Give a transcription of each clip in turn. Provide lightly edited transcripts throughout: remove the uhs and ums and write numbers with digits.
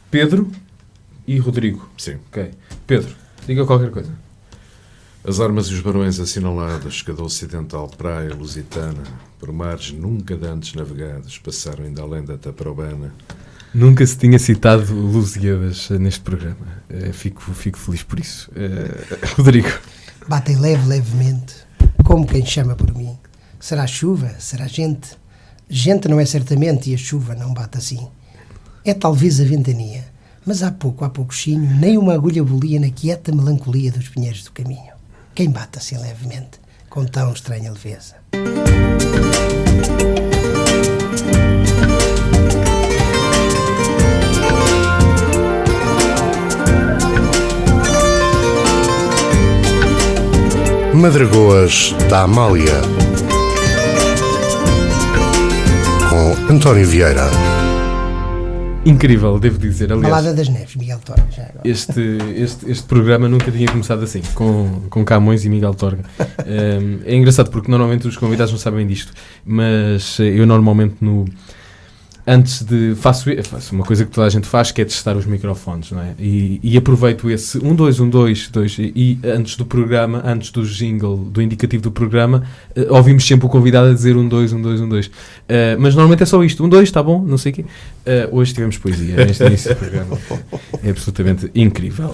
Pedro e Rodrigo. Sim. Ok. Pedro, diga qualquer coisa. As armas e os barões assinalados, cada ocidental praia lusitana, por mares nunca dantes navegados, passaram ainda além da Taprobana. Nunca se tinha citado Lusíadas neste programa. Fico feliz por isso. Rodrigo. Batem levemente, como quem chama por mim. Será chuva? Será gente? Gente não é certamente e a chuva não bate assim. É talvez a ventania, mas há pouquinho, nem uma agulha bolia na quieta melancolia dos pinheiros do caminho. Quem bate assim levemente, com tão estranha leveza? Madragoas da Amália, com António Vieira. Incrível, devo dizer. Aliás, Balada das Neves, Miguel Torga, já agora. Este programa nunca tinha começado assim, com Camões e Miguel Torga. É engraçado porque normalmente os convidados não sabem disto, mas eu normalmente antes de... Faço uma coisa que toda a gente faz, que é testar os microfones, não é? E aproveito esse 1, 2, 1, 2, 2, e antes do programa, antes do jingle, do indicativo do programa, ouvimos sempre o convidado a dizer 1, 2, 1, 2, 1, 2. Mas normalmente é só isto, 1, 2, está bom, não sei o quê. Hoje tivemos poesia neste início do programa. É absolutamente incrível.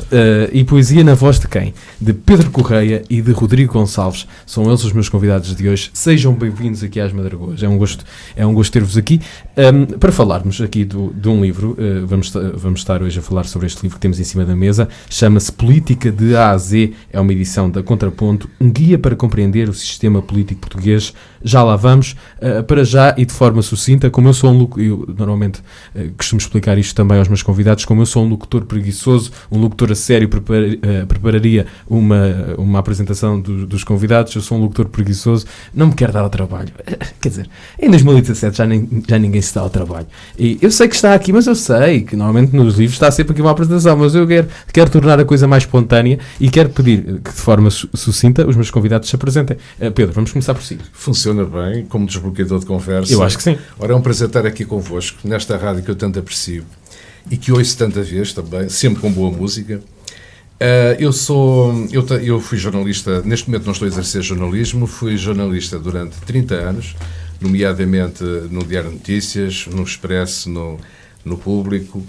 E poesia na voz de quem? De Pedro Correia e de Rodrigo Gonçalves. São eles os meus convidados de hoje. Sejam bem-vindos aqui às Madragoas. É um gosto ter-vos aqui. Para falarmos aqui de um livro, vamos estar hoje a falar sobre este livro que temos em cima da mesa. Chama-se Política de A a Z. É uma edição da Contraponto, um guia para compreender o sistema político português. Já lá vamos. Para já e de forma sucinta, como eu sou eu normalmente costumo explicar isto também aos meus convidados, como eu sou um locutor preguiçoso, um locutor a sério prepararia uma apresentação dos convidados, eu sou um locutor preguiçoso, não me quero dar ao trabalho. Quer dizer, em 2017 já ninguém se dá ao trabalho. E eu sei que está aqui, mas eu sei que normalmente nos livros está sempre aqui uma apresentação, mas eu quero tornar a coisa mais espontânea e quero pedir que de forma sucinta os meus convidados se apresentem. Pedro, vamos começar por si. Funciona bem, como desbloqueador de conversa. Eu acho que sim. Ora, é um prazer estar aqui convosco, nesta rádio que eu tanto aprecio e que ouço tanta vez também, sempre com boa música. Eu fui jornalista, neste momento não estou a exercer jornalismo, fui jornalista durante 30 anos, nomeadamente no Diário de Notícias, no Expresso, no Público.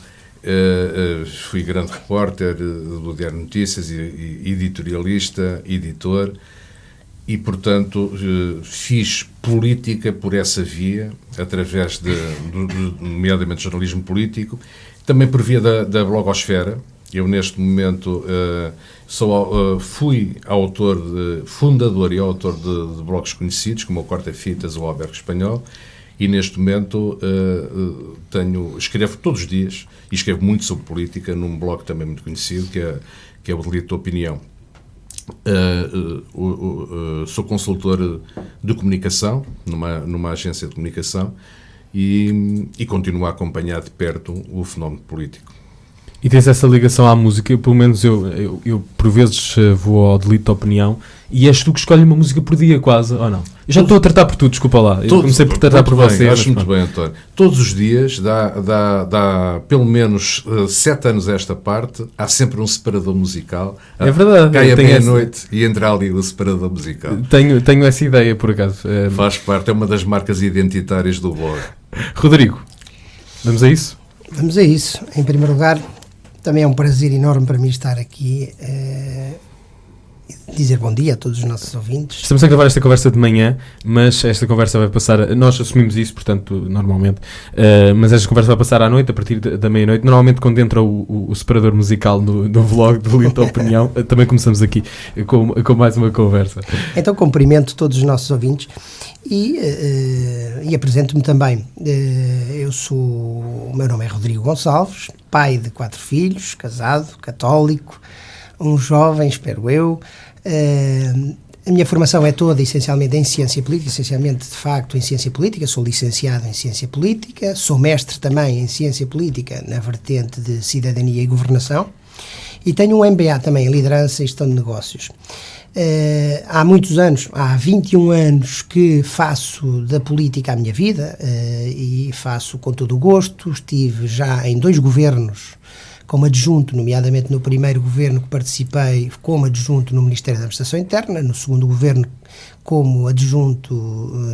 Fui grande repórter do Diário de Notícias e editorialista, editor. E, portanto, fiz política por essa via, através nomeadamente, jornalismo político, também por via da blogosfera. Eu, neste momento, fui fundador e autor de blogs conhecidos, como o Corta-Fitas ou o Albergue Espanhol, e, neste momento, escrevo todos os dias, e escrevo muito sobre política, num blog também muito conhecido, que é o Delito de Opinião. Sou consultor de comunicação numa agência de comunicação e continuo a acompanhar de perto o fenómeno político. E tens essa ligação à música? Pelo menos eu por vezes vou ao Delito de Opinião e és tu que escolhe uma música por dia quase, ou não? Eu já estou a tratar por tu, desculpa lá. Eu comecei por tratar por você. Acho muito bem, António. Todos os dias, dá pelo menos 7 anos a esta parte, há sempre um separador musical. É verdade. Cai a meia-noite e entra ali o separador musical. Tenho essa ideia, por acaso. Faz parte, é uma das marcas identitárias do blog. Rodrigo, vamos a isso? Vamos a isso. Em primeiro lugar, também é um prazer enorme para mim estar aqui dizer bom dia a todos os nossos ouvintes. Estamos a gravar esta conversa de manhã, mas esta conversa vai passar, nós assumimos isso, portanto, normalmente, mas esta conversa vai passar à noite, a partir da meia-noite. Normalmente, quando entra o separador musical do vlog do Delito de Opinião, também começamos aqui com mais uma conversa. Então, cumprimento todos os nossos ouvintes e apresento-me também. O meu nome é Rodrigo Gonçalves, pai de 4 filhos, casado, católico, um jovem, espero eu. A minha formação é toda essencialmente em ciência política, essencialmente de facto em ciência política. Sou licenciado em ciência política, sou mestre também em ciência política na vertente de cidadania e governação E tenho um MBA também em Liderança e Gestão de Negócios. Há muitos anos, há 21 anos que faço da política a minha vida e faço com todo o gosto. Estive já em 2 governos como adjunto, nomeadamente no primeiro governo que participei como adjunto no Ministério da Administração Interna, no segundo governo como adjunto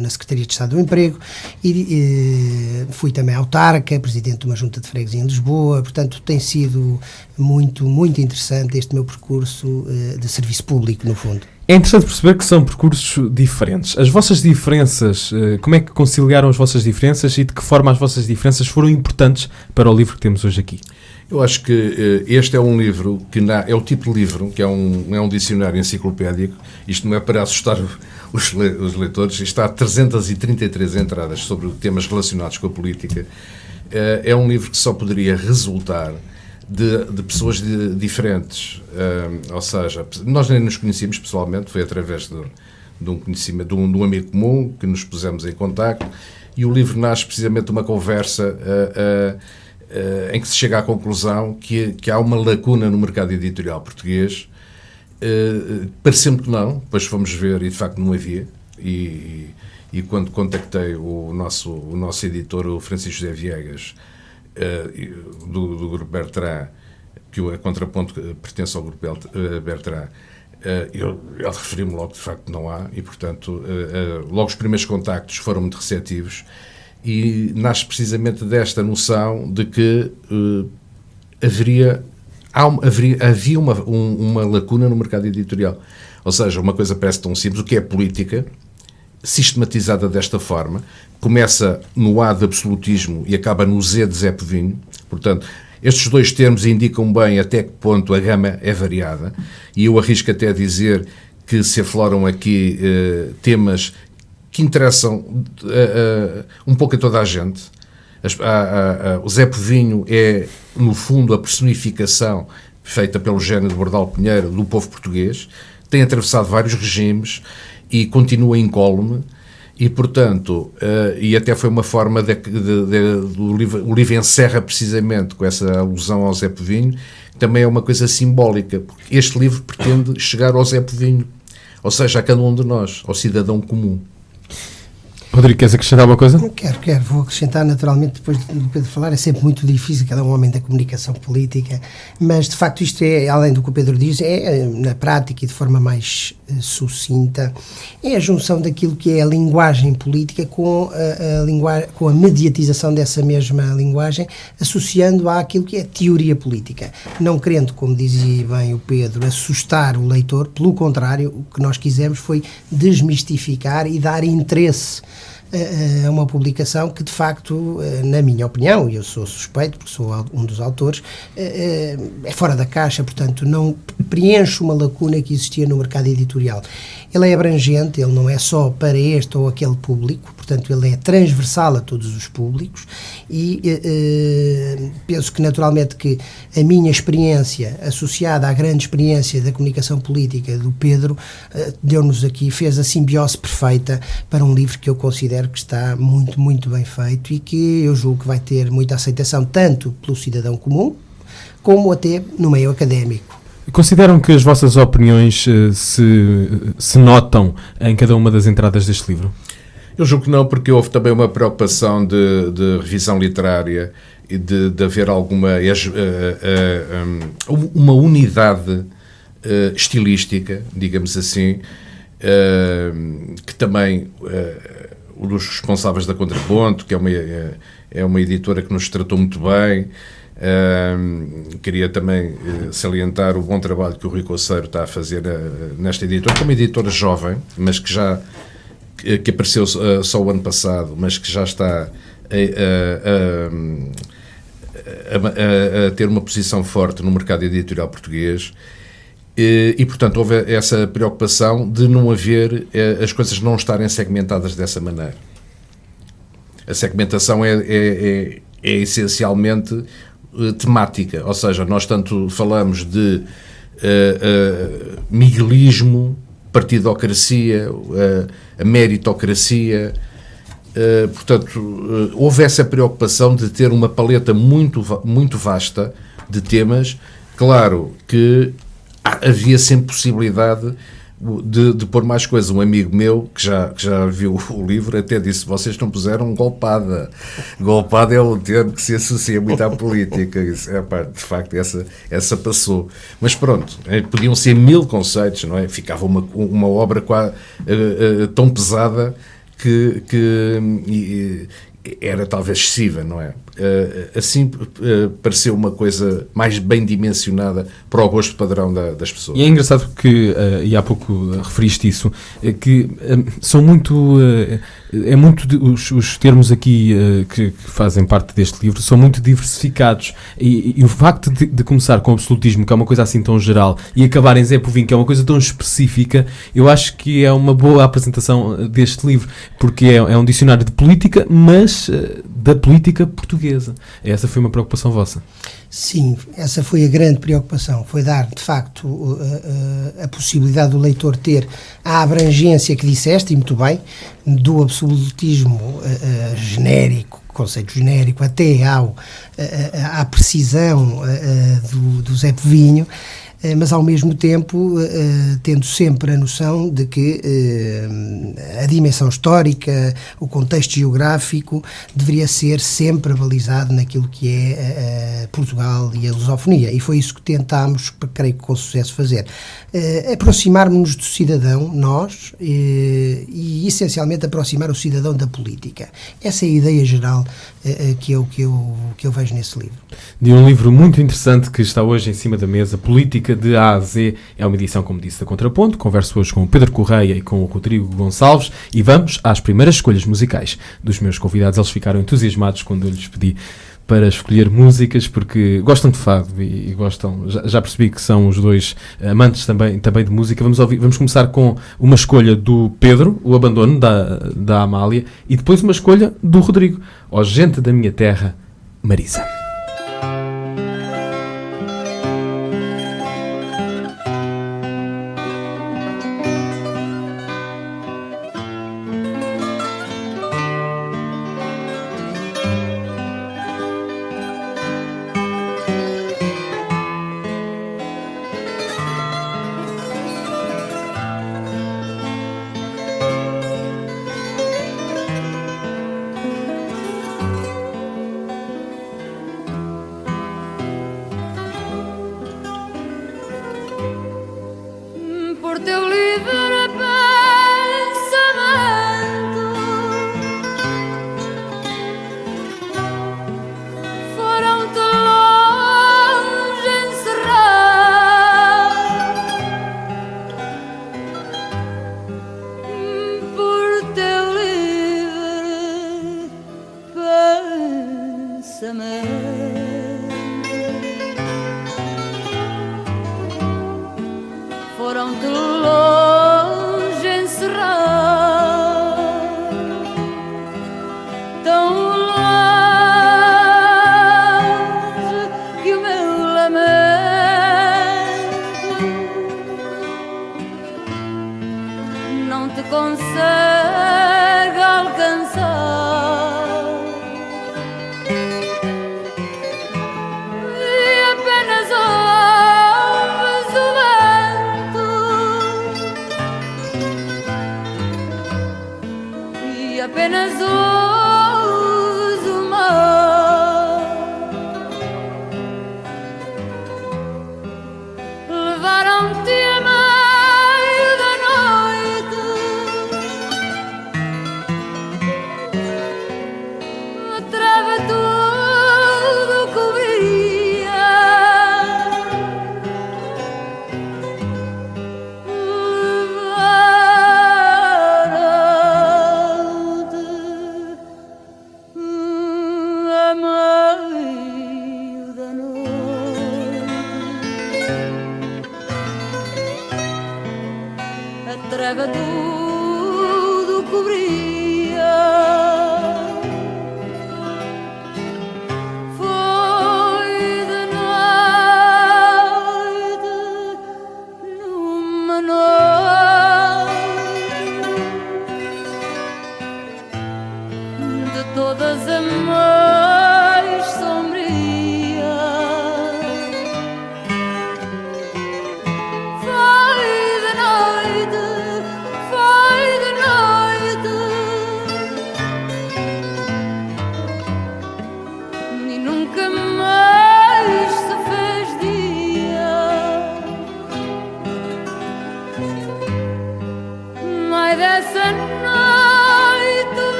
na Secretaria de Estado do Emprego e fui também autarca, presidente de uma junta de freguesia em Lisboa. Portanto, tem sido muito, muito interessante este meu percurso de serviço público, no fundo. É interessante perceber que são percursos diferentes. As vossas diferenças, como é que conciliaram as vossas diferenças e de que forma as vossas diferenças foram importantes para o livro que temos hoje aqui? Eu acho que este é um livro que é o tipo de livro que é um dicionário enciclopédico. Isto não é para assustar os leitores. Está há 333 entradas sobre temas relacionados com a política. É um livro que só poderia resultar de pessoas diferentes. Ou seja, nós nem nos conhecíamos pessoalmente, foi através de um conhecimento, de um amigo comum que nos pusemos em contacto, e o livro nasce precisamente de uma conversa em que se chega à conclusão que há uma lacuna no mercado editorial português. Pareceu-me que não, depois fomos ver e de facto não havia, e quando contactei o nosso editor, o Francisco José Viegas, do Grupo Bertrand, que a Contraponto pertence ao Grupo Bertrand, ele referiu-me logo que de facto não há, e portanto logo os primeiros contactos foram muito receptivos, e nasce precisamente desta noção de que havia uma lacuna no mercado editorial. Ou seja, uma coisa parece tão simples, o que é política, sistematizada desta forma, começa no A de absolutismo e acaba no Z de Zé Povinho. Portanto, estes 2 termos indicam bem até que ponto a gama é variada, e eu arrisco até a dizer que se afloram aqui temas que interessam um pouco a toda a gente. O Zé Povinho é, no fundo, a personificação feita pelo Eugênio de Bordal Pinheiro do povo português, tem atravessado vários regimes e continua incólume, e, portanto, e até foi uma forma o livro encerra precisamente com essa alusão ao Zé Povinho, que também é uma coisa simbólica, porque este livro pretende chegar ao Zé Povinho, ou seja, a cada um de nós, ao cidadão comum. Rodrigo, queres acrescentar alguma coisa? Quero. Vou acrescentar naturalmente, depois do Pedro falar. É sempre muito difícil, cada um homem da comunicação política, mas de facto isto é, além do que o Pedro diz, é na prática e de forma mais sucinta, é a junção daquilo que é a linguagem política com a mediatização dessa mesma linguagem, associando àquilo que é teoria política. Não querendo, como dizia bem o Pedro, assustar o leitor, pelo contrário, o que nós quisemos foi desmistificar e dar interesse a uma publicação que, de facto, na minha opinião, e eu sou suspeito porque sou um dos autores, é fora da caixa, portanto não preenche uma lacuna que existia no mercado editorial. Ele é abrangente, ele não é só para este ou aquele público, portanto ele é transversal a todos os públicos, e penso que naturalmente que a minha experiência associada à grande experiência da comunicação política do Pedro deu-nos aqui, fez a simbiose perfeita para um livro que eu considero que está muito, muito bem feito e que eu julgo que vai ter muita aceitação tanto pelo cidadão comum como até no meio académico. Consideram que as vossas opiniões se notam em cada uma das entradas deste livro? Eu julgo que não, porque houve também uma preocupação de revisão literária e de haver uma unidade estilística, digamos assim, que também um dos responsáveis da Contraponto, que é uma editora que nos tratou muito bem. Queria também salientar o bom trabalho que o Rui Coceiro está a fazer nesta editora, que é uma editora jovem, mas que apareceu só o ano passado, mas que já está a ter uma posição forte no mercado editorial português. E, portanto, houve essa preocupação de não haver, as coisas não estarem segmentadas dessa maneira. A segmentação é essencialmente temática, ou seja, nós tanto falamos de miguelismo, partidocracia, a meritocracia, portanto, houve essa preocupação de ter uma paleta muito, muito vasta de temas Claro que havia sempre possibilidade de pôr mais coisas. Um amigo meu, que já viu o livro, até disse: vocês não puseram golpada. Golpada é um termo que se associa muito à política. Isso, de facto, essa passou. Mas pronto, podiam ser 1000 conceitos, não é? Ficava uma obra tão pesada que era talvez excessiva, não é? Assim pareceu uma coisa mais bem dimensionada para o gosto padrão das pessoas. E é engraçado que, e há pouco referiste isso, que são muito... os termos aqui que fazem parte deste livro são muito diversificados, e o facto de começar com o absolutismo, que é uma coisa assim tão geral, e acabar em Zé Povinho, que é uma coisa tão específica, eu acho que é uma boa apresentação deste livro, porque é um dicionário de política, mas da política portuguesa. Essa foi uma preocupação vossa? Sim, essa foi a grande preocupação, foi dar, de facto, a possibilidade do leitor ter a abrangência que disseste, e muito bem, do absolutismo genérico, conceito genérico, até à precisão do Zé Povinho, mas ao mesmo tempo tendo sempre a noção de que a dimensão histórica, o contexto geográfico deveria ser sempre balizado naquilo que é Portugal e a lusofonia, e foi isso que tentámos, creio que com sucesso, fazer. Aproximar-nos do cidadão, nós, e essencialmente aproximar o cidadão da política. Essa é a ideia geral que eu vejo nesse livro. De um livro muito interessante que está hoje em cima da mesa, Política de A a Z, é uma edição, como disse, da Contraponto. Converso hoje com o Pedro Correia e com o Rodrigo Gonçalves, e vamos às primeiras escolhas musicais dos meus convidados. Eles ficaram entusiasmados quando eu lhes pedi para escolher músicas, porque gostam de fado e gostam, já percebi que são os dois amantes também de música. Vamos começar com uma escolha do Pedro, O Abandono, da Amália, e depois uma escolha do Rodrigo, Ó Gente da Minha Terra, Marisa.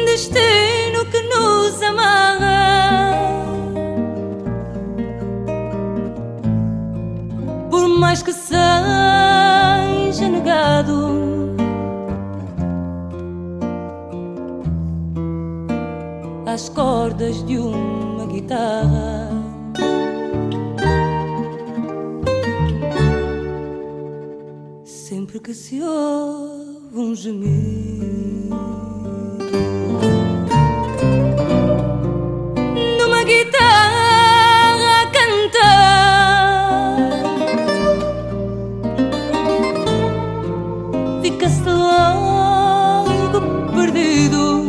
Destino que nos amarra, por mais que seja negado, às cordas de uma guitarra. Sempre que se ouve um gemido numa guitarra a cantar, fica-se logo perdido,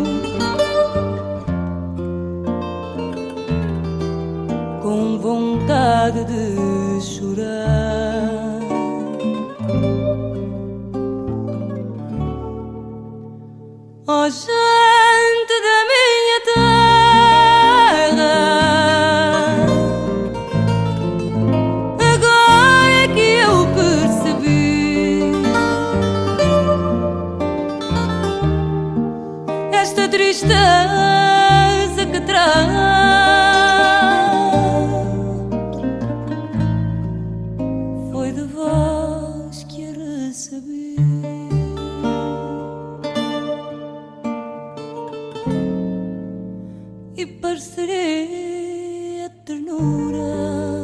com vontade de chorar. Oh, gente da minha terra, agora é que eu percebi esta tristeza que traz. Foi de vós que a recebi. E pareceria ternura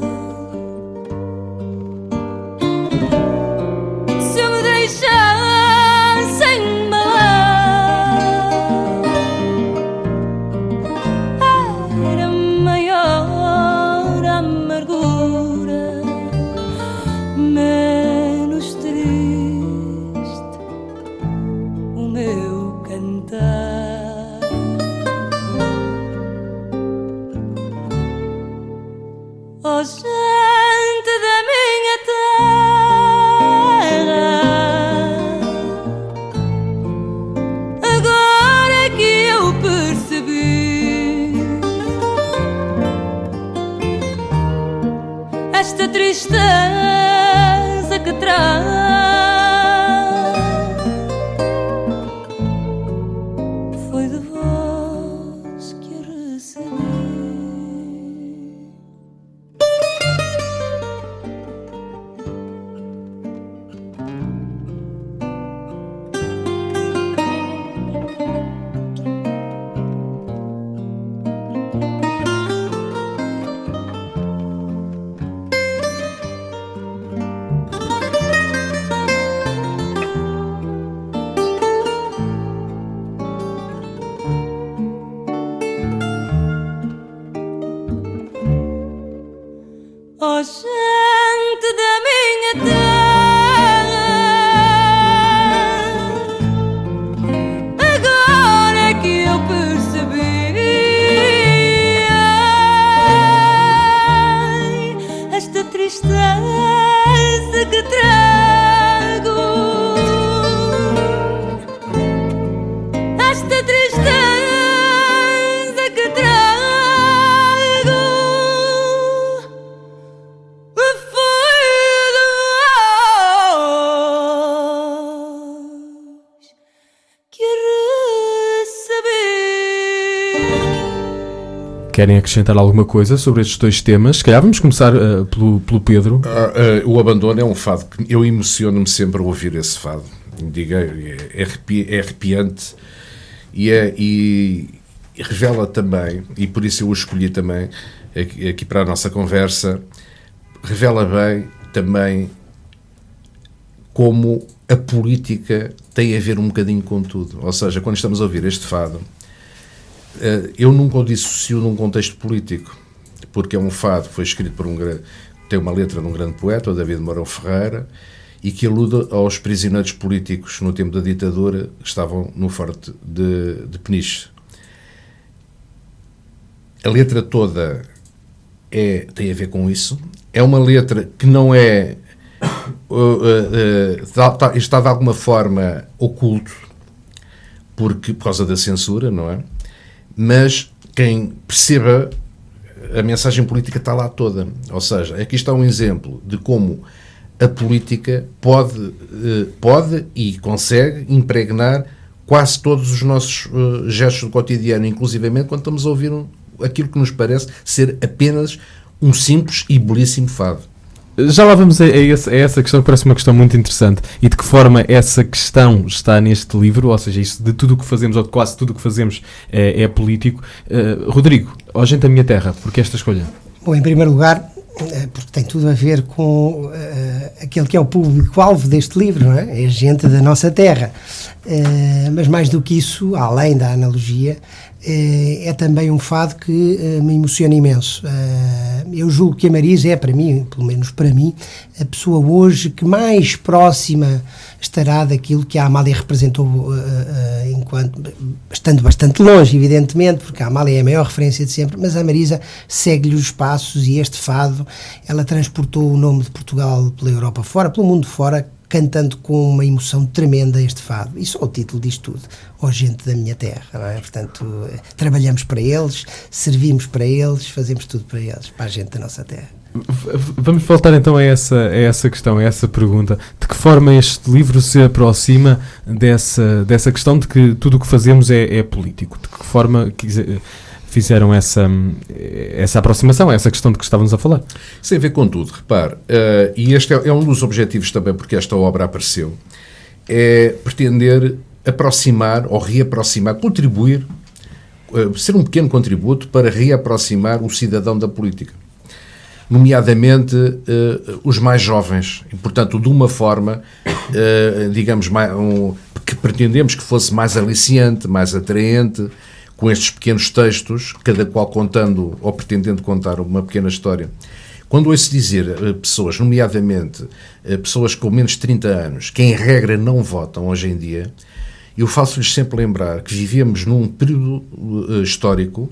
se eu me deixasse embalar. Era maior a amargura, menos triste o meu cantar. Oh, gente da minha terra, agora é que eu percebi esta tristeza que traz. Foi de vós que a recebi. ó gente da minha terra, agora é que eu percebi, ai, esta tristeza que trago, esta tristeza que trago. Querem acrescentar alguma coisa sobre estes dois temas? Se calhar vamos começar pelo Pedro. O Abandono é um fado que eu emociono-me sempre a ouvir esse fado. É arrepiante e revela também, e por isso eu o escolhi também aqui para a nossa conversa, revela bem também como a política tem a ver um bocadinho com tudo. Ou seja, quando estamos a ouvir este fado, eu nunca o dissocio num contexto político, porque é um fado que foi escrito por tem uma letra de um grande poeta, o David Mourão Ferreira, e que alude aos prisioneiros políticos no tempo da ditadura que estavam no Forte de Peniche. A letra toda tem a ver com isso. É uma letra que não é está de alguma forma oculto por causa da censura, não é? Mas quem perceba a mensagem política está lá toda. Ou seja, aqui está um exemplo de como a política pode e consegue impregnar quase todos os nossos gestos do cotidiano, inclusivamente quando estamos a ouvir aquilo que nos parece ser apenas um simples e belíssimo fado. Já lá vamos a essa questão, que parece uma questão muito interessante. E de que forma essa questão está neste livro, ou seja, isso de tudo o que fazemos, ou de quase tudo o que fazemos é político. Rodrigo, ó Gente da Minha Terra, porque esta escolha? Bom, em primeiro lugar, porque tem tudo a ver com aquele que é o público-alvo deste livro, não é? É a gente da nossa terra. Mas mais do que isso, além da analogia, é também um fado que me emociona imenso. Eu julgo que a Marisa é, para mim, pelo menos para mim, a pessoa hoje que mais próxima estará daquilo que a Amália representou, estando bastante longe, evidentemente, porque a Amália é a maior referência de sempre, mas a Marisa segue-lhe os passos, e este fado, ela transportou o nome de Portugal pela Europa fora, pelo mundo fora, cantando com uma emoção tremenda este fado. E só o título diz tudo. Ó Gente da Minha Terra, não é? Portanto, trabalhamos para eles, servimos para eles, fazemos tudo para eles, para a gente da nossa terra. Vamos voltar então a essa questão, a essa pergunta. De que forma este livro se aproxima dessa questão de que tudo o que fazemos é político? De que forma fizeram essa aproximação, essa questão de que estávamos a falar? Sem ver com tudo, repare, e este é um dos objetivos também porque esta obra apareceu, é pretender aproximar ou reaproximar, contribuir, ser um pequeno contributo para reaproximar o cidadão da política, nomeadamente os mais jovens, e portanto de uma forma, digamos, que pretendemos que fosse mais aliciante, mais atraente, com estes pequenos textos, cada qual contando ou pretendendo contar uma pequena história. Quando ouço dizer pessoas, nomeadamente pessoas com menos de 30 anos, que em regra não votam hoje em dia, eu faço-lhes sempre lembrar que vivemos num período histórico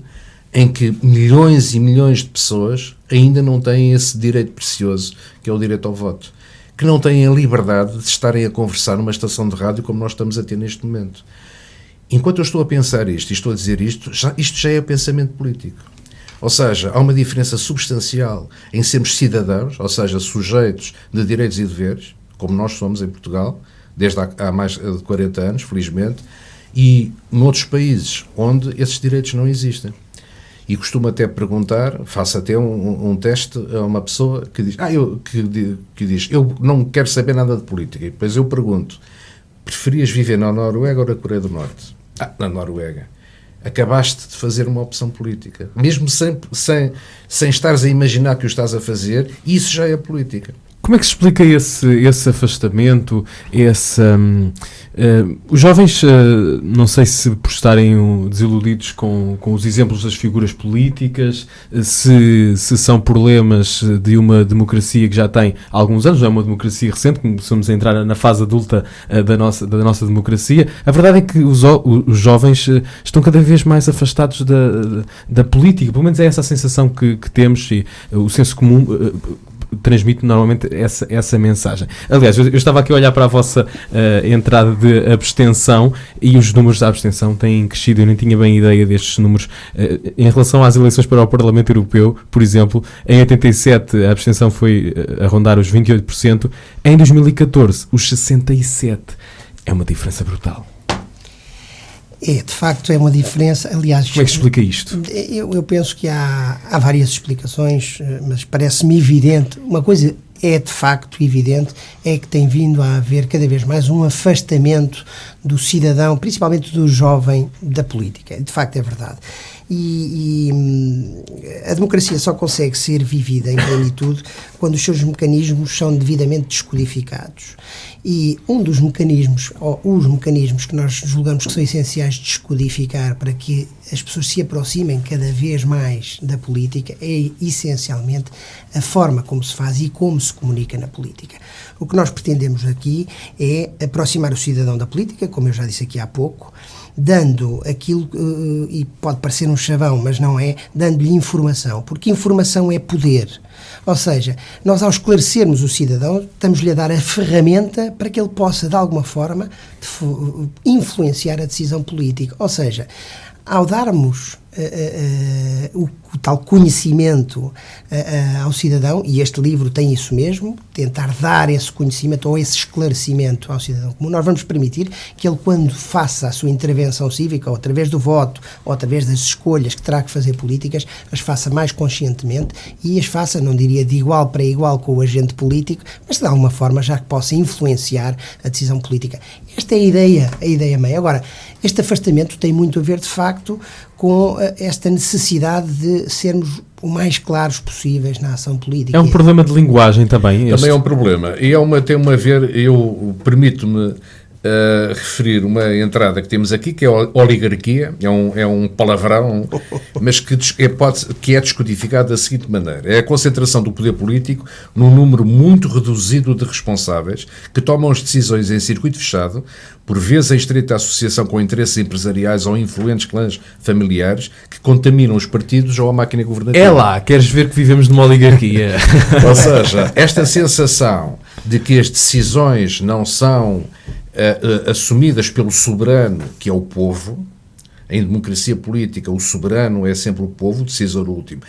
em que milhões e milhões de pessoas ainda não têm esse direito precioso, que é o direito ao voto, que não têm a liberdade de estarem a conversar numa estação de rádio como nós estamos a ter neste momento. Enquanto eu estou a pensar isto e estou a dizer isto já é pensamento político. Ou seja, há uma diferença substancial em sermos cidadãos, ou seja, sujeitos de direitos e deveres, como nós somos em Portugal, desde há mais de 40 anos, felizmente, e noutros países onde esses direitos não existem. E costumo até perguntar, faço até um teste a uma pessoa que diz, que diz, eu não quero saber nada de política. E depois eu pergunto, preferias viver na Noruega ou na Coreia do Norte? Na Noruega. Acabaste de fazer uma opção política. Mesmo sem estares a imaginar que o estás a fazer, isso já é política. Como é que se explica esse afastamento, os jovens, não sei se por estarem desiludidos com os exemplos das figuras políticas, se são problemas de uma democracia que já tem alguns anos, não é uma democracia recente, começamos a entrar na fase adulta da nossa democracia. A verdade é que os jovens estão cada vez mais afastados da política, pelo menos é essa a sensação que temos, e o senso comum transmite normalmente essa mensagem. Aliás, eu estava aqui a olhar para a vossa entrada de abstenção, e os números da abstenção têm crescido. Eu nem tinha bem ideia destes números. Em relação às eleições para o Parlamento Europeu, por exemplo, em 87 a abstenção foi a rondar os 28%, em 2014 os 67%. É uma diferença brutal. De facto, é uma diferença. Aliás, como é que se explica isto? Eu penso que há várias explicações, mas parece-me evidente. Uma coisa é de facto evidente, é que tem vindo a haver cada vez mais um afastamento do cidadão, principalmente do jovem, da política. De facto é verdade. E a democracia só consegue ser vivida em plenitude quando os seus mecanismos são devidamente descodificados. E um dos mecanismos, ou os mecanismos que nós julgamos que são essenciais de descodificar para que as pessoas se aproximem cada vez mais da política, é essencialmente a forma como se faz e como se comunica na política. O que nós pretendemos aqui é aproximar o cidadão da política, como eu já disse aqui há pouco, dando aquilo, e pode parecer um chavão, mas não é, dando-lhe informação, porque informação é poder. Ou seja, nós ao esclarecermos o cidadão, estamos-lhe a dar a ferramenta para que ele possa, de alguma forma, influenciar a decisão política. Ou seja, ao darmos o tal conhecimento ao cidadão, e este livro tem isso mesmo, tentar dar esse conhecimento ou esse esclarecimento ao cidadão comum, nós vamos permitir que ele, quando faça a sua intervenção cívica, ou através do voto, ou através das escolhas que terá que fazer políticas, as faça mais conscientemente e as faça, não diria de igual para igual com o agente político, mas de alguma forma já que possa influenciar a decisão política. Esta é a ideia meia. Agora, este afastamento tem muito a ver, de facto, com esta necessidade de sermos o mais claros possíveis na ação política. É um problema de linguagem também. Também é um problema. E tem a ver, eu permito-me referir uma entrada que temos aqui, que é a oligarquia, é um palavrão, mas que é descodificado da seguinte maneira: é a concentração do poder político num número muito reduzido de responsáveis que tomam as decisões em circuito fechado, por vezes em estreita associação com interesses empresariais ou influentes clãs familiares que contaminam os partidos ou a máquina governativa. É lá, queres ver que vivemos numa oligarquia? Ou seja, esta sensação de que as decisões não são assumidas pelo soberano, que é o povo. Em democracia política, o soberano é sempre o povo, o decisor último,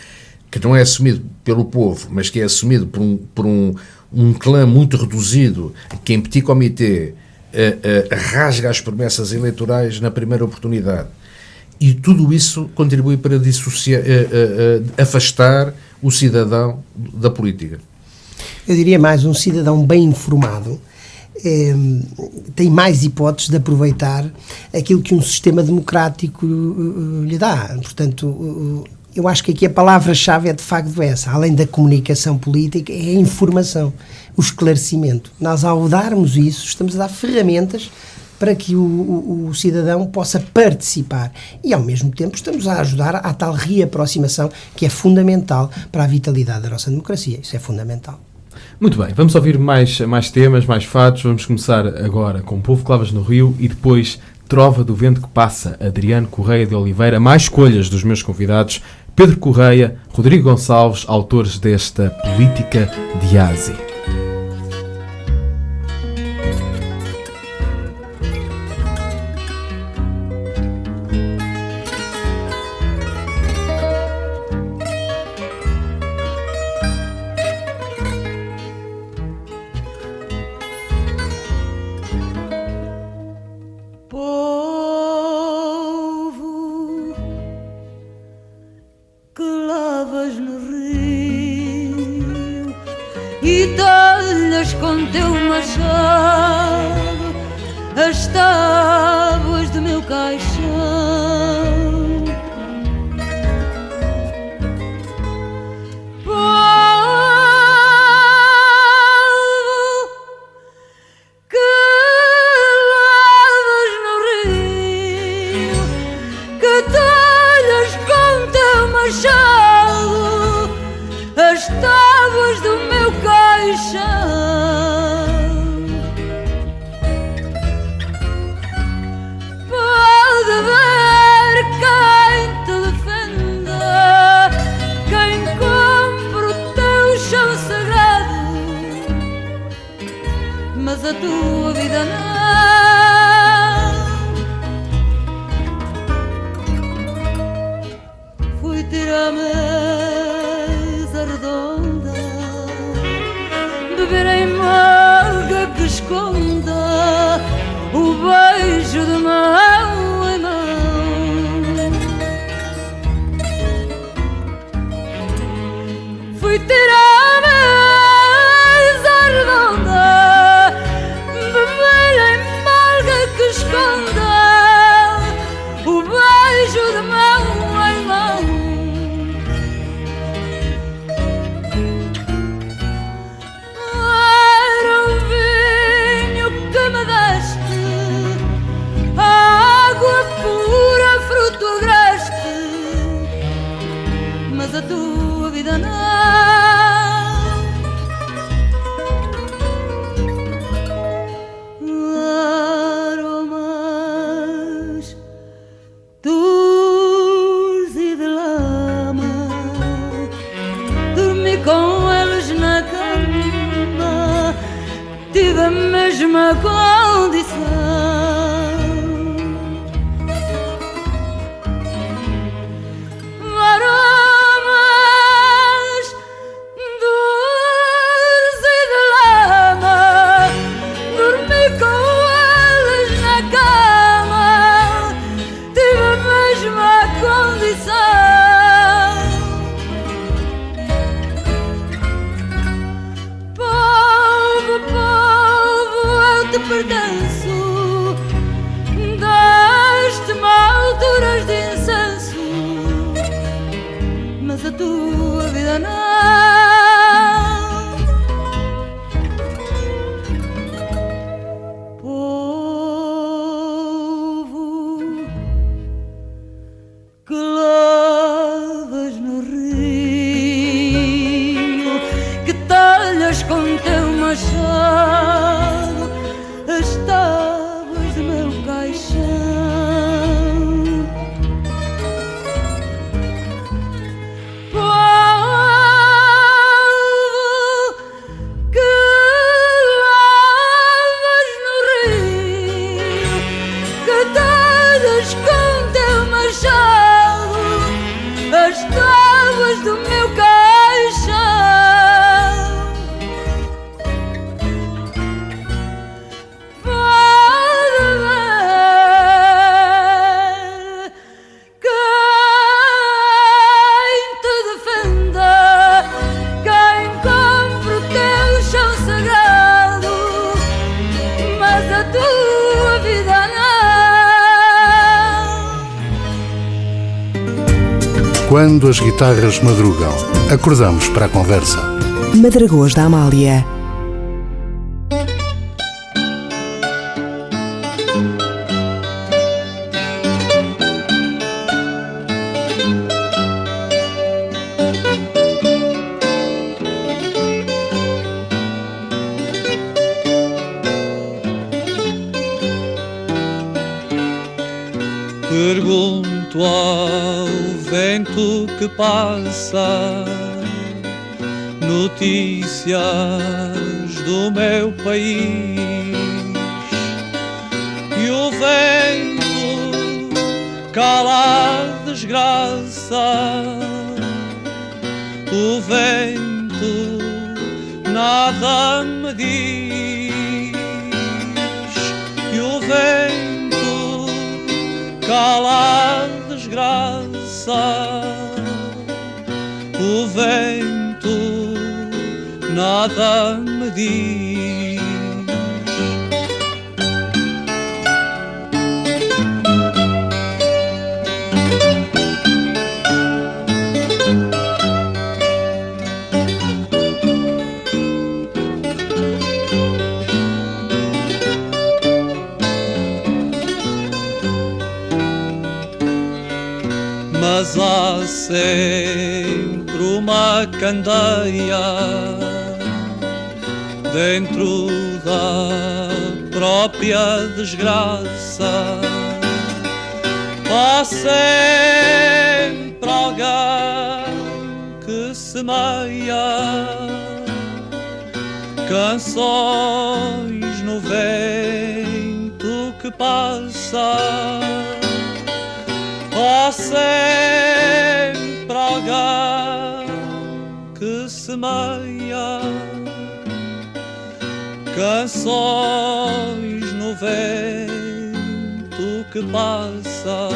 que não é assumido pelo povo, mas que é assumido por um clã muito reduzido, que em petit comité rasga as promessas eleitorais na primeira oportunidade. E tudo isso contribui para afastar o cidadão da política. Eu diria mais, um cidadão bem informado tem mais hipóteses de aproveitar aquilo que um sistema democrático lhe dá. Portanto, eu acho que aqui a palavra-chave é de facto essa. Além da comunicação política, é a informação, o esclarecimento. Nós, ao darmos isso, estamos a dar ferramentas para que o cidadão possa participar e, ao mesmo tempo, estamos a ajudar à tal reaproximação que é fundamental para a vitalidade da nossa democracia. Isso é fundamental. Muito bem, vamos ouvir mais temas, mais fatos. Vamos começar agora com Povo Clavas no Rio e depois Trova do Vento que Passa, Adriano Correia de Oliveira. Mais escolhas dos meus convidados, Pedro Correia, Rodrigo Gonçalves, autores desta Política de Ásia. Com teu machado as tábuas do meu caixão, machado as tábuas do meu caixão. Pode haver quem te defenda, quem compre o teu chão sagrado, mas a tua vida não. Fui ter a mesa redonda, beber em malga que esconda o beijo de mão em mão. Fui ter a mesa redonda, beber em malga que esconda o beijo de mão em mão. Era o vinho que me deste, água pura, fruto agreste, mas a tua vida não. Aromas dores e de lama, dormi com eles na cama, tive a mesma condição. Aromas dores e de lama, dormi com eles na cama, tive a mesma condição. Povo, povo, eu te pertenço, deste-me alturas de incenso, mas a tua vida não. Povo que lavas no rio, que talhas com teu machado as tábuas do meu caixão. Povo que lavas no rio, que talhas com teu machado as tábuas do meu caixão. Pode haver quem te defenda, quem compre o teu chão sagrado, mas a tua vida não. Quando as guitarras madrugam, acordamos para a conversa. Madragoas da Amália. Pergunto ao vento que passa notícias do meu país, e o vento cala a desgraça, o vento nada me diz, e o vento cala a desgraça, o vento nada me diz. mas há sempre uma candeia dentro da própria desgraça. Há sempre alguém que semeia canções no vento que passa. Há sempre alguém que semeia canções no vento que passa.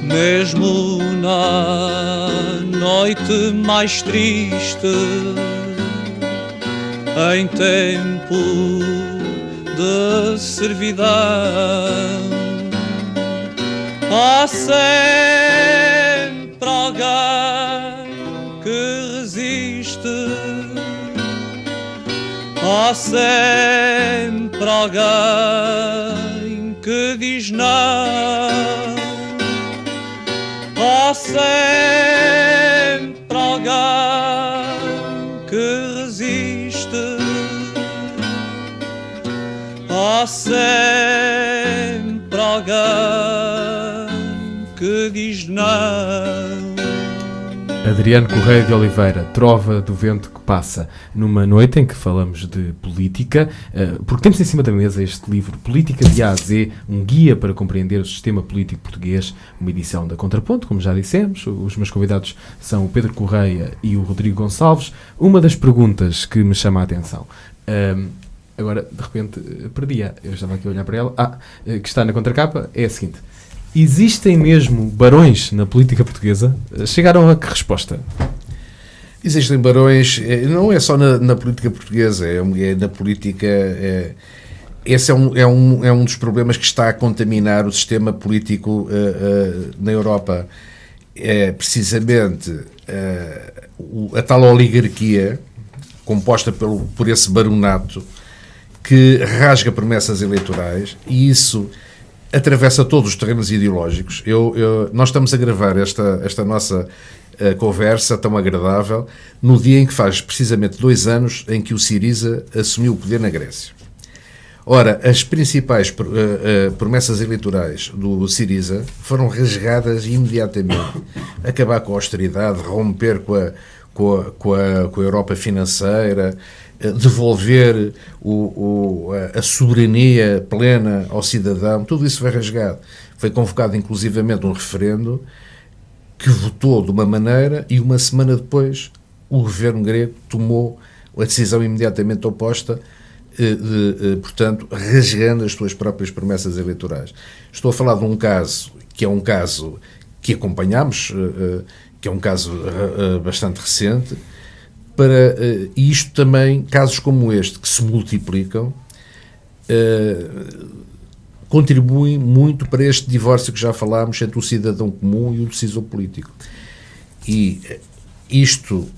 Mesmo na noite mais triste, em tempo de servidão, há sempre alguém que resiste. Há sempre alguém que diz não. Há sempre alguém que resiste. Há sempre alguém que diz não. Adriano Correia de Oliveira, Trova do Vento que Passa, numa noite em que falamos de política, porque temos em cima da mesa este livro, Política de A a Z, um guia para compreender o sistema político português, uma edição da Contraponto, como já dissemos. Os meus convidados são o Pedro Correia e o Rodrigo Gonçalves. Uma das perguntas que me chama a atenção, agora de repente perdi-a, eu estava aqui a olhar para ela, que está na contracapa, é a seguinte: existem mesmo barões na política portuguesa? Chegaram a que resposta? Existem barões, não é só na política portuguesa, é na política. Esse é um dos problemas que está a contaminar o sistema político na Europa. É precisamente a tal oligarquia composta por esse baronato que rasga promessas eleitorais, e isso atravessa todos os terrenos ideológicos. Nós estamos a gravar esta nossa conversa tão agradável no dia em que faz precisamente 2 anos em que o Syriza assumiu o poder na Grécia. Ora, as principais promessas eleitorais do Syriza foram rasgadas imediatamente. Acabar com a austeridade, romper com a Europa financeira, devolver a soberania plena ao cidadão, tudo isso foi rasgado. Foi convocado inclusivamente um referendo que votou de uma maneira, e uma semana depois o governo grego tomou a decisão imediatamente oposta, portanto, rasgando as suas próprias promessas eleitorais. Estou a falar de um caso que acompanhámos, que é um caso bastante recente, e isto também, casos como este, que se multiplicam, contribuem muito para este divórcio que já falámos entre o cidadão comum e o decisor político. E isto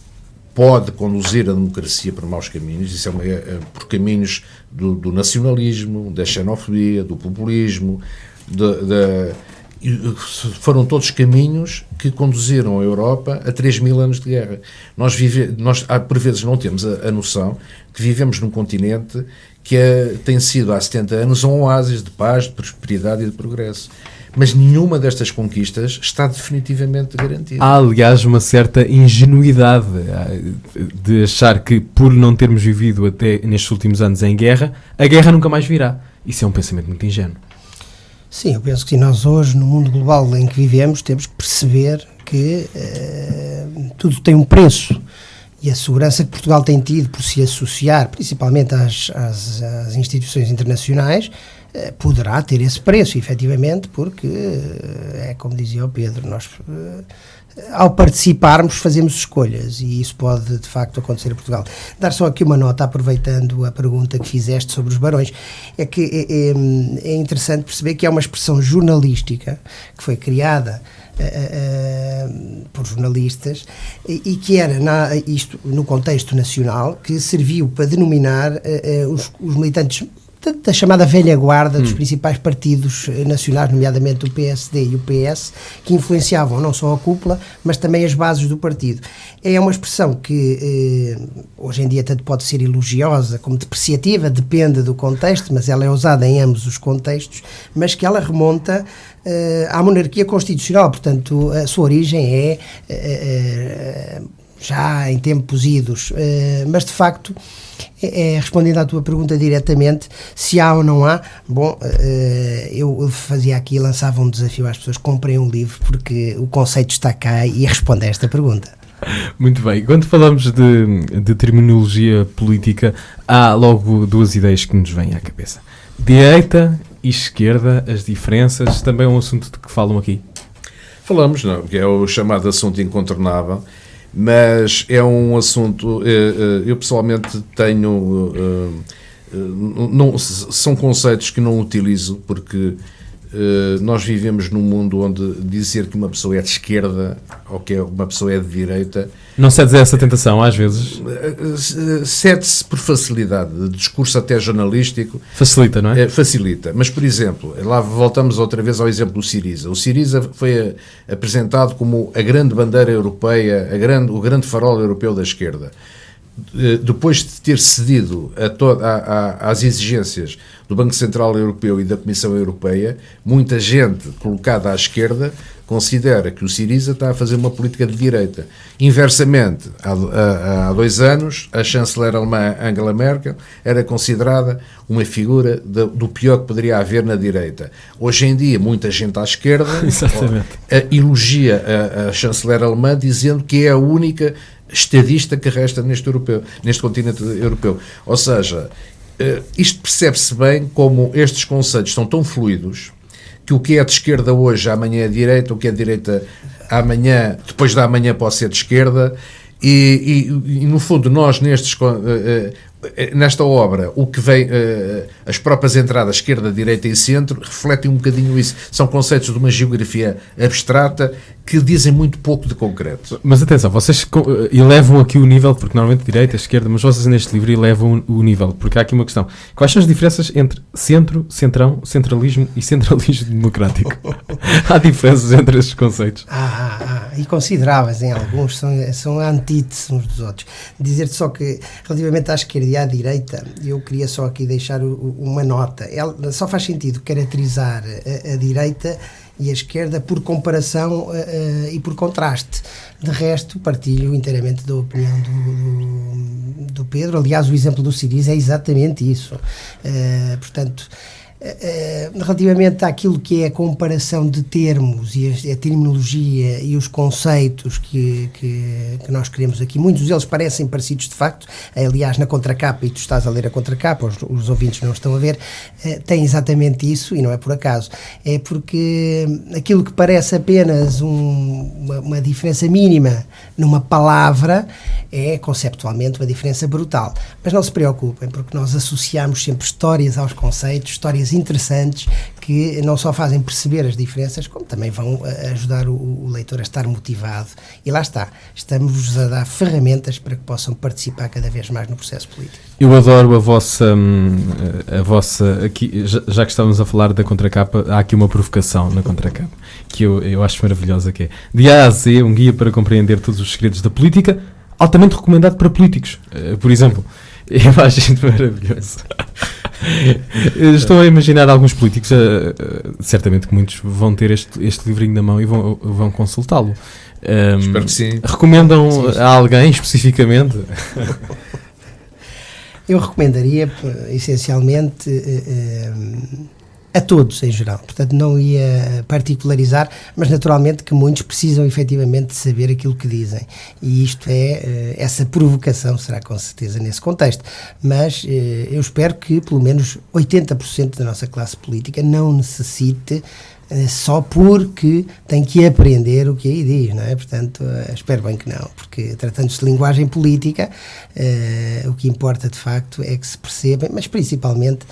pode conduzir a democracia por maus caminhos, isso por caminhos do nacionalismo, da xenofobia, do populismo, foram todos caminhos que conduziram a Europa a 3.000 anos de guerra. Nós por vezes não temos a noção que vivemos num continente que tem sido há 70 anos um oásis de paz, de prosperidade e de progresso. Mas nenhuma destas conquistas está definitivamente garantida. Há, aliás, uma certa ingenuidade de achar que, por não termos vivido até nestes últimos anos em guerra, a guerra nunca mais virá. Isso é um pensamento muito ingênuo. Sim, eu penso que nós hoje, no mundo global em que vivemos, temos que perceber que tudo tem um preço. E a segurança que Portugal tem tido por se associar, principalmente às instituições internacionais, poderá ter esse preço, efetivamente, porque é como dizia o Pedro, nós ao participarmos fazemos escolhas e isso pode de facto acontecer em Portugal. Dar só aqui uma nota, aproveitando a pergunta que fizeste sobre os barões, é que é interessante perceber que é uma expressão jornalística que foi criada por jornalistas e que era isto no contexto nacional, que serviu para denominar os militantes da chamada velha guarda dos principais partidos nacionais, nomeadamente o PSD e o PS, que influenciavam não só a cúpula, mas também as bases do partido. É uma expressão que hoje em dia tanto pode ser elogiosa como depreciativa, depende do contexto, mas ela é usada em ambos os contextos, mas que ela remonta à monarquia constitucional, portanto a sua origem é já em tempos idos, mas de facto, respondendo à tua pergunta diretamente, se há ou não há, bom, eu fazia aqui, lançava um desafio às pessoas: comprem um livro, porque o conceito está cá e responde a esta pergunta. Muito bem, quando falamos de terminologia política, há logo duas ideias que nos vêm à cabeça: direita e esquerda, as diferenças, também é um assunto de que falam aqui. Falamos, não, que é o chamado assunto incontornável, mas é um assunto, eu pessoalmente tenho, são conceitos que não utilizo, porque nós vivemos num mundo onde dizer que uma pessoa é de esquerda ou que uma pessoa é de direita... Não cedes a essa tentação, às vezes? Cede-se por facilidade, de discurso até jornalístico. Facilita, não é? Facilita. Mas, por exemplo, lá voltamos outra vez ao exemplo do Syriza. O Syriza foi apresentado como a grande bandeira europeia, o grande farol europeu da esquerda. Depois de ter cedido às exigências do Banco Central Europeu e da Comissão Europeia, muita gente colocada à esquerda considera que o Syriza está a fazer uma política de direita. Inversamente, há 2 anos, a chanceler alemã Angela Merkel era considerada uma figura do pior que poderia haver na direita. Hoje em dia, muita gente à esquerda elogia a chanceler alemã, dizendo que é a única estadista que resta neste continente europeu. Ou seja, isto percebe-se bem como estes conceitos são tão fluidos que o que é de esquerda hoje, amanhã é direita, o que é de direita amanhã, depois da amanhã pode ser de esquerda, e no fundo nós nesta obra, o que vem, as próprias entradas esquerda, direita e centro, refletem um bocadinho isso. São conceitos de uma geografia abstrata que dizem muito pouco de concreto. Mas atenção, vocês elevam aqui o nível, porque normalmente direita, esquerda, mas vocês neste livro elevam o nível, porque há aqui uma questão: quais são as diferenças entre centro, centrão, centralismo e centralismo democrático? Há diferenças entre estes conceitos? E consideráveis em alguns, são antíteses uns dos outros. Dizer-te só que, relativamente à esquerda e à direita, eu queria só aqui deixar uma nota. Ela só faz sentido caracterizar a direita e a esquerda por comparação e por contraste. De resto, partilho inteiramente da opinião do Pedro. Aliás, o exemplo do Syriza é exatamente isso. Portanto, relativamente àquilo que é a comparação de termos e a terminologia e os conceitos que nós queremos aqui, muitos deles parecem parecidos de facto. Aliás, na contracapa, e tu estás a ler a contracapa, os ouvintes não estão a ver, tem exatamente isso, e não é por acaso, é porque aquilo que parece apenas uma diferença mínima numa palavra é conceptualmente uma diferença brutal. Mas não se preocupem, porque nós associamos sempre histórias aos conceitos, histórias interessantes que não só fazem perceber as diferenças, como também vão ajudar o leitor a estar motivado. E lá está, estamos a dar ferramentas para que possam participar cada vez mais no processo político. Eu adoro a vossa aqui, já que estamos a falar da contracapa, há aqui uma provocação na contracapa, que eu acho maravilhosa, que é: de A a Z, um guia para compreender todos os segredos da política, altamente recomendado para políticos. Por exemplo, eu acho isto maravilhoso. Estou a imaginar alguns políticos, certamente que muitos vão ter este livrinho na mão e vão consultá-lo. Espero que sim. Recomendam a alguém especificamente? Eu recomendaria, essencialmente, a todos em geral. Portanto, não ia particularizar, mas naturalmente que muitos precisam efetivamente de saber aquilo que dizem. E isto essa provocação será com certeza nesse contexto. Mas eu espero que pelo menos 80% da nossa classe política não necessite só porque tem que aprender o que aí diz, não é? Portanto, espero bem que não, porque tratando-se de linguagem política, o que importa de facto é que se percebam, mas principalmente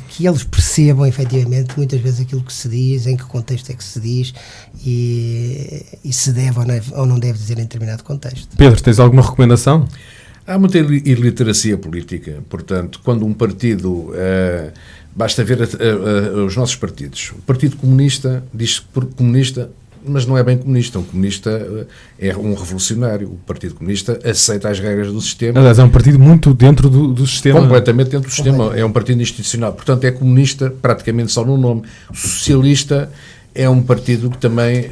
que eles percebam efetivamente muitas vezes aquilo que se diz, em que contexto é que se diz e se deve ou não deve dizer em determinado contexto. Pedro, tens alguma recomendação? Há muita iliteracia política, portanto, quando um partido, basta ver os nossos partidos. O Partido Comunista diz comunista, mas não é bem comunista. Um comunista é um revolucionário. O Partido Comunista aceita as regras do sistema. Aliás, é um partido muito dentro do sistema. Completamente dentro do sistema. É um partido institucional. Portanto, é comunista praticamente só no nome. O socialista é um partido que também,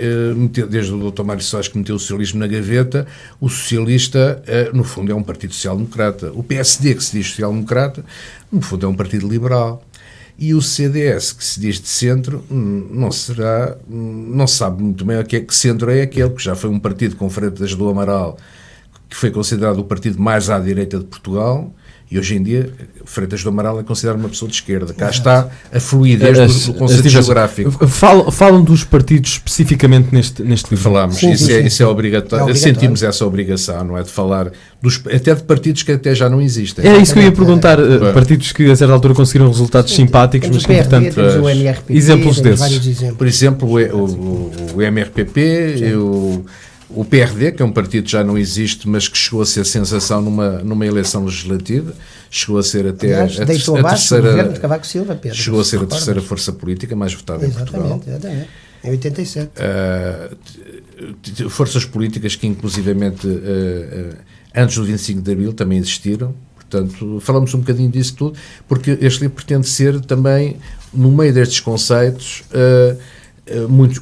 desde o Dr. Mário Soares que meteu o socialismo na gaveta, o socialista, no fundo, é um partido social-democrata. O PSD, que se diz social-democrata, no fundo, é um partido liberal. E o CDS, que se diz de centro, não sabe muito bem o que centro é aquele, que já foi um partido com Freitas do Amaral, que foi considerado o partido mais à direita de Portugal, e hoje em dia Freitas do Amaral é considerado uma pessoa de esquerda. Cá está a fluidez do conceito geográfico. Falam dos partidos especificamente neste livro. Falamos, isso é obrigatório. Sentimos essa obrigação, não é? De falar até de partidos que até já não existem. É isso que eu ia perguntar. Partidos que a certa altura conseguiram resultados simpáticos, mas que portanto exemplos desses. Por exemplo, o MRPP, o PRD, que é um partido que já não existe, mas que chegou a ser sensação numa eleição legislativa, chegou a ser até a terceira. Chegou a ser a terceira força política mais votada em Portugal. Exatamente. Em 87. Forças políticas que, inclusivamente, antes do 25 de Abril também existiram. Portanto, falamos um bocadinho disso tudo, porque este livro pretende ser também, no meio destes conceitos,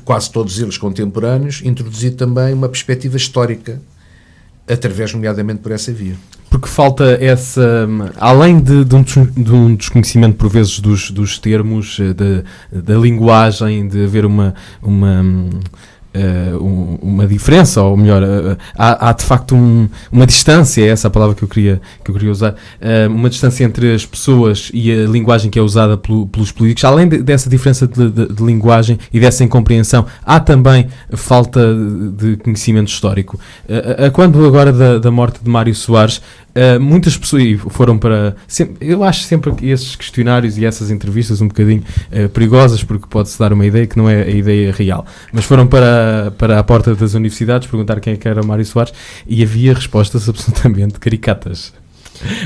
quase todos eles contemporâneos, introduzir também uma perspectiva histórica, através, nomeadamente, por essa via. Porque falta essa, além de um desconhecimento por vezes dos termos, da linguagem, de haver uma diferença, ou melhor, há de facto uma distância, é essa a palavra que eu queria usar, uma distância entre as pessoas e a linguagem que é usada pelos políticos. Além dessa diferença de linguagem e dessa incompreensão, há também falta de conhecimento histórico. Quando agora da morte de Mário Soares, muitas pessoas foram para... Eu acho sempre que esses questionários e essas entrevistas um bocadinho perigosas, porque pode-se dar uma ideia que não é a ideia real, mas foram para a porta das universidades perguntar quem é que era Mário Soares e havia respostas absolutamente caricatas.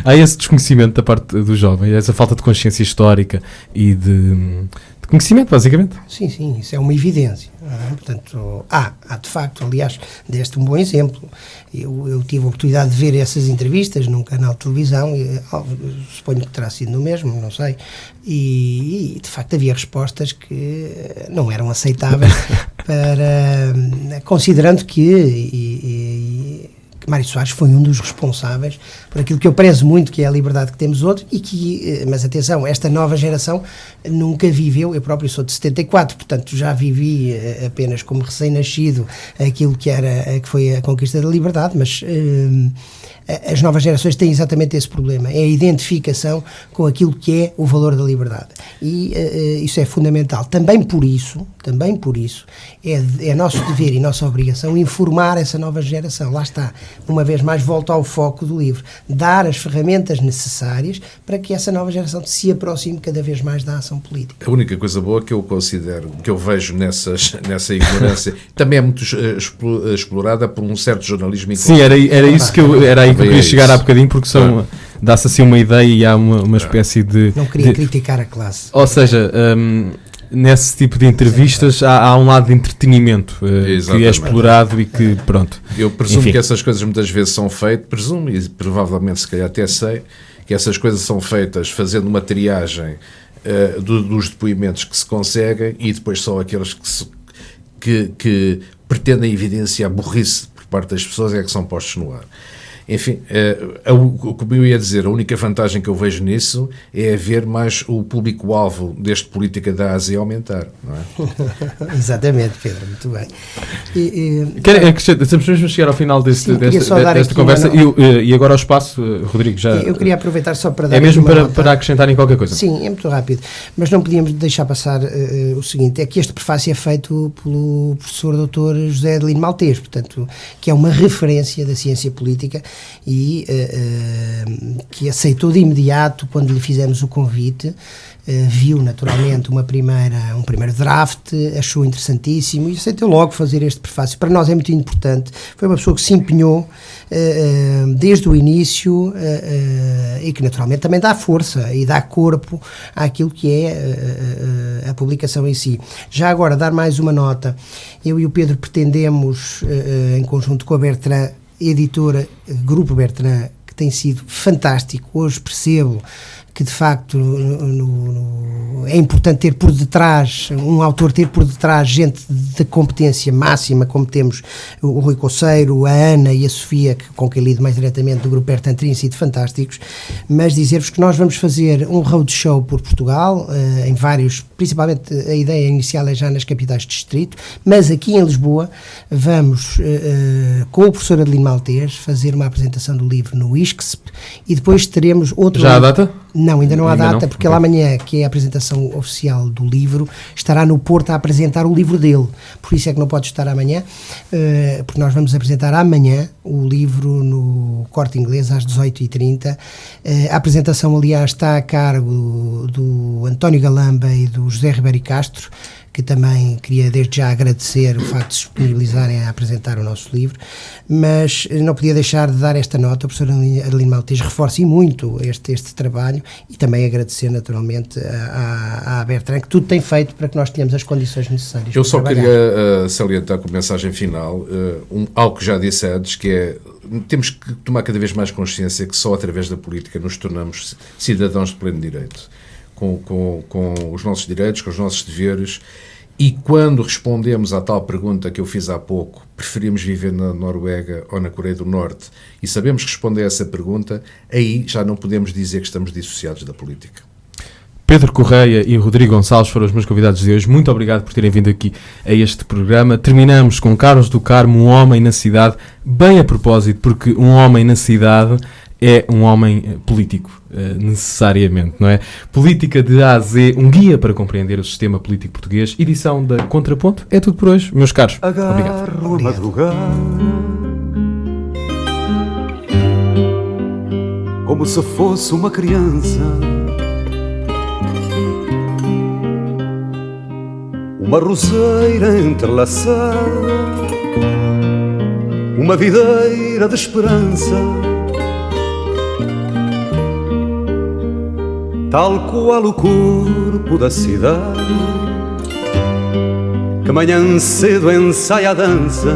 Há esse desconhecimento da parte do jovem, essa falta de consciência histórica e de conhecimento, basicamente. Sim, isso é uma evidência. Portanto, há de facto, aliás, deste um bom exemplo. Eu tive a oportunidade de ver essas entrevistas num canal de televisão, suponho que terá sido no mesmo, não sei, e de facto havia respostas que não eram aceitáveis, considerando que Mário Soares foi um dos responsáveis por aquilo que eu prezo muito, que é a liberdade que temos hoje, mas atenção, esta nova geração nunca viveu, eu próprio sou de 74, portanto já vivi apenas como recém-nascido aquilo que foi a conquista da liberdade, mas as novas gerações têm exatamente esse problema, é a identificação com aquilo que é o valor da liberdade, e isso é fundamental. Também por isso é nosso dever e nossa obrigação informar essa nova geração. Lá está, uma vez mais volto ao foco do livro, dar as ferramentas necessárias para que essa nova geração se aproxime cada vez mais da ação política. A única coisa boa que eu considero, que eu vejo nessa ignorância, também é muito explorada por um certo jornalismo. Sim, era isso que eu queria chegar há bocadinho, porque dá-se assim uma ideia e há uma espécie de... Não queria criticar a classe. Ou seja, nesse tipo de entrevistas há um lado de entretenimento que é explorado e que, pronto. Eu presumo que essas coisas muitas vezes são feitas, e provavelmente se calhar até sei, que essas coisas são feitas fazendo uma triagem dos depoimentos que se conseguem, e depois só aqueles que pretendem evidenciar burrice por parte das pessoas é que são postos no ar. Enfim, como eu ia dizer, a única vantagem que eu vejo nisso é ver mais o público-alvo deste Política da Ásia aumentar, não é? Exatamente, Pedro, muito bem. Estamos mesmo a chegar ao final desta conversa e agora ao espaço, Rodrigo, já... Eu queria aproveitar só para dar... É mesmo para acrescentarem qualquer coisa? Sim, é muito rápido, mas não podíamos deixar passar o seguinte, é que este prefácio é feito pelo professor Dr. José Adelino Maltês, portanto, que é uma referência da ciência política e que aceitou de imediato quando lhe fizemos o convite, viu naturalmente um primeiro draft, achou interessantíssimo e aceitou logo fazer este prefácio. Para nós é muito importante, foi uma pessoa que se empenhou desde o início e que naturalmente também dá força e dá corpo àquilo que é a publicação em si. Já agora, dar mais uma nota, eu e o Pedro pretendemos, em conjunto com a Bertrand, editora, Grupo Bertrand, que tem sido fantástico. Hoje percebo que de facto é importante ter por detrás, um autor ter por detrás gente de competência máxima, como temos o Rui Coceiro, a Ana e a Sofia, com quem lido mais diretamente do Grupo Bertrand, têm sido fantásticos, mas dizer-vos que nós vamos fazer um roadshow por Portugal, em vários, principalmente a ideia inicial é já nas capitais de distrito, mas aqui em Lisboa vamos, com o professor Adelino Maltês, fazer uma apresentação do livro no ISCSP e depois teremos outro... Já há data? Não, ainda não há data, porque okay. Ele amanhã, que é a apresentação oficial do livro, estará no Porto a apresentar o livro dele. Por isso é que não pode estar amanhã, porque nós vamos apresentar amanhã o livro no Corte Inglês às 18h30. A apresentação, aliás, está a cargo do António Galamba e do José Ribeiro Castro, que também queria desde já agradecer o facto de se disponibilizarem a apresentar o nosso livro, mas não podia deixar de dar esta nota. O professor Adelino Maltês reforça muito este trabalho e também agradecer naturalmente à Bertrand, que tudo tem feito para que nós tenhamos as condições necessárias. Eu só queria salientar como mensagem final algo que já disse antes, que é: temos que tomar cada vez mais consciência que só através da política nos tornamos cidadãos de pleno direito, com os nossos direitos, com os nossos deveres, e quando respondemos à tal pergunta que eu fiz há pouco, preferimos viver na Noruega ou na Coreia do Norte, e sabemos responder a essa pergunta, aí já não podemos dizer que estamos dissociados da política. Pedro Correia e Rodrigo Gonçalves foram os meus convidados de hoje. Muito obrigado por terem vindo aqui a este programa. Terminamos com Carlos do Carmo, Um Homem na Cidade, bem a propósito, porque um homem na cidade é um homem político, necessariamente, não é? Política de A a Z, um guia para compreender o sistema político português, edição da Contraponto. É tudo por hoje, meus caros. Obrigado. Agarro a madrugada como se fosse uma criança, uma roseira entrelaçada, uma videira de esperança, tal qual o corpo da cidade que manhã cedo ensaia a dança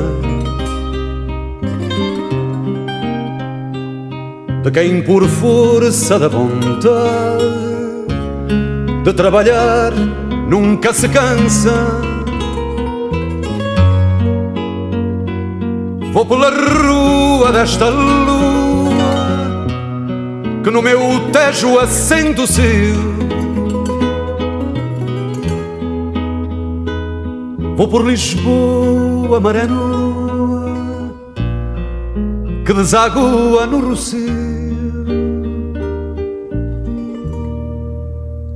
de quem por força da vontade de trabalhar nunca se cansa. Vou pela rua desta lua que no meu tejo acende o seu. Vou por Lisboa, maré nua que desagua no Rocio.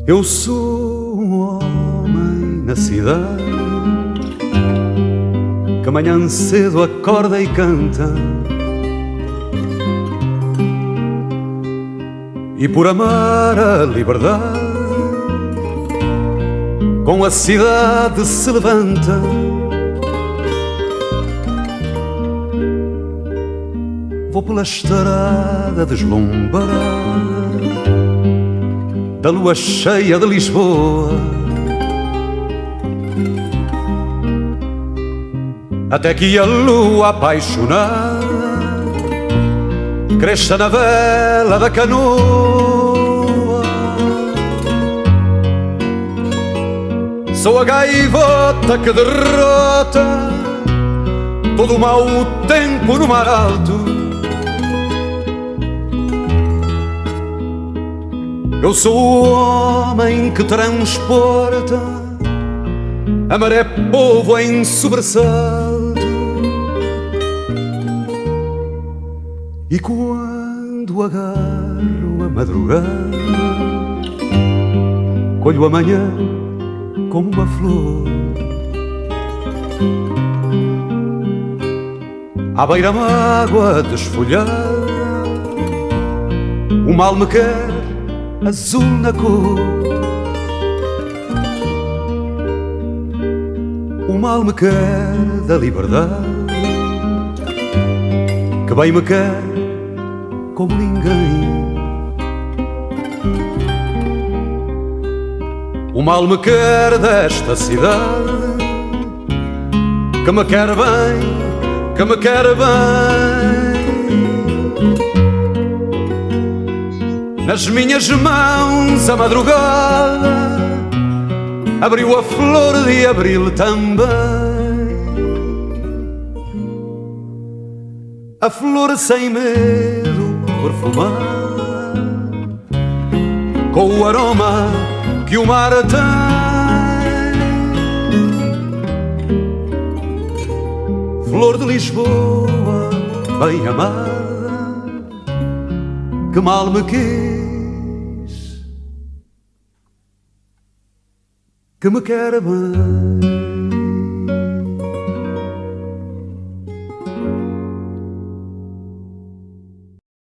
Eu sou um homem na cidade que amanhã cedo acorda e canta, e por amar a liberdade com a cidade se levanta. Vou pela estrada deslumbrada da lua cheia de Lisboa, até que a lua apaixonada cresça na vela da canoa. Sou a gaivota que derrota todo o mau tempo no mar alto, Eu sou o homem que transporta a maré povo em sobressalto. E quando agarro a madrugada, colho a manhã como uma flor. À beira-mágoa desfolhada, o mal me quer azul na cor. O mal me quer da liberdade, que bem me quer como ninguém. O mal me quer desta cidade, que me quer bem, que me quer bem. Nas minhas mãos a madrugada abriu a flor de abril também. A flor sem medo perfumada, com o aroma que o mar tem. Flor de Lisboa, bem amada, que mal me quis, que me quer bem.